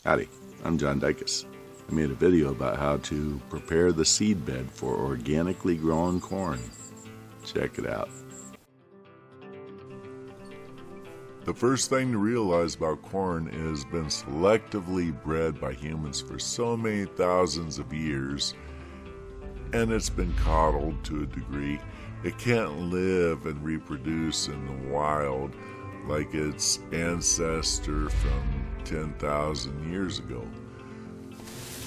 Howdy, I'm John Dykes. I made a video about how to prepare the seed bed for organically grown corn. Check it out. The first thing to realize about corn is it's been selectively bred by humans for so many thousands of years, and it's been coddled to a degree. It can't live and reproduce in the wild like its ancestor from 10,000 years ago.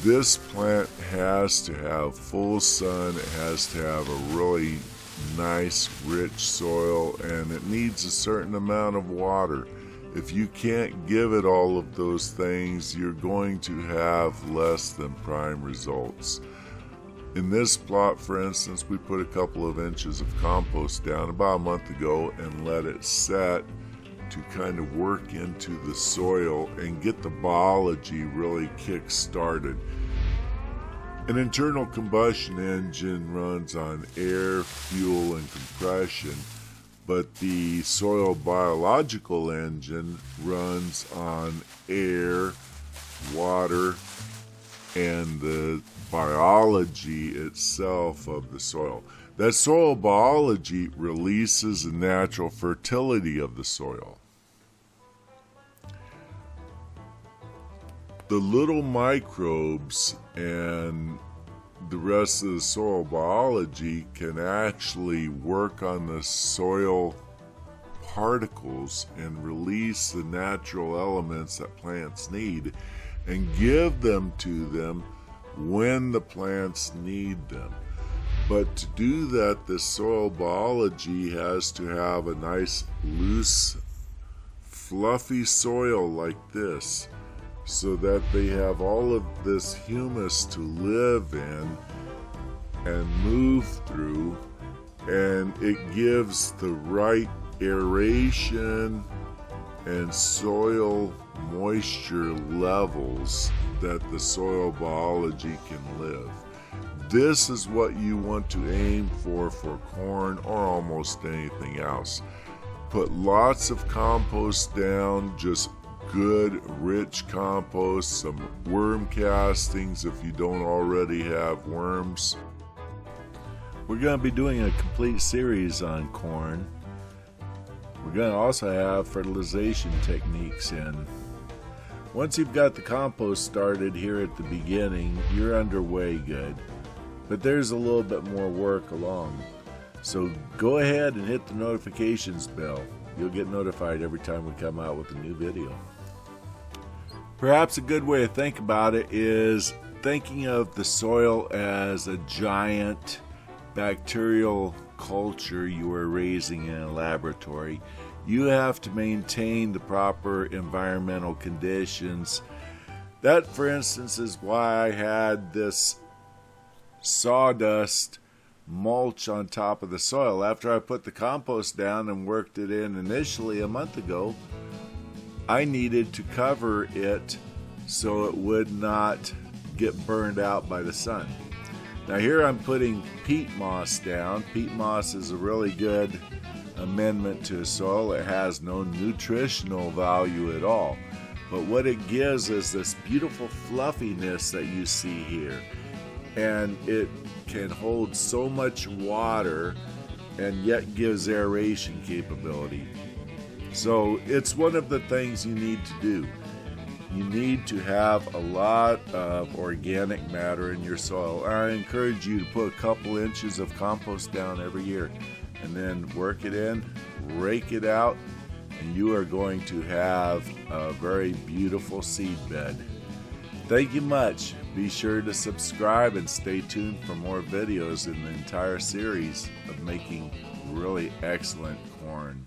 This plant has to have full sun, it has to have a really nice rich soil, and it needs a certain amount of water. If you can't give it all of those things, you're going to have less than prime results. In this plot, for instance, we put a couple of inches of compost down about a month ago and let it set to kind of work into the soil and get the biology really kick-started. An internal combustion engine runs on air, fuel, and compression, but the soil biological engine runs on air, water, and the biology itself of the soil. That soil biology releases the natural fertility of the soil. The little microbes and the rest of the soil biology can actually work on the soil particles and release the natural elements that plants need and give them to them when the plants need them. But to do that, the soil biology has to have a nice, loose, fluffy soil like this, so that they have all of this humus to live in and move through, and it gives the right aeration and soil moisture levels that the soil biology can live. This is what you want to aim for corn or almost anything else. Put lots of compost down, just good rich compost, some worm castings if you don't already have worms. We're going to be doing a complete series on corn. We're going to also have fertilization techniques in. Once you've got the compost started here at the beginning, you're underway good. But there's a little bit more work along. So go ahead and hit the notifications bell. You'll get notified every time we come out with a new video. Perhaps a good way to think about it is thinking of the soil as a giant bacterial culture you are raising in a laboratory. You have to maintain the proper environmental conditions. That, for instance, is why I had this sawdust mulch on top of the soil. After I put the compost down and worked it in initially a month ago, I needed to cover it so it would not get burned out by the sun. Now here I'm putting peat moss down. Peat moss is a really good amendment to soil. It has no nutritional value at all, but what it gives is this beautiful fluffiness that you see here, and it can hold so much water and yet gives aeration capability. So it's one of the things you need to do. You need to have a lot of organic matter in your soil. I encourage you to put a couple inches of compost down every year and then work it in, rake it out, and you are going to have a very beautiful seed bed. Thank you much. Be sure to subscribe and stay tuned for more videos in the entire series of making really excellent corn.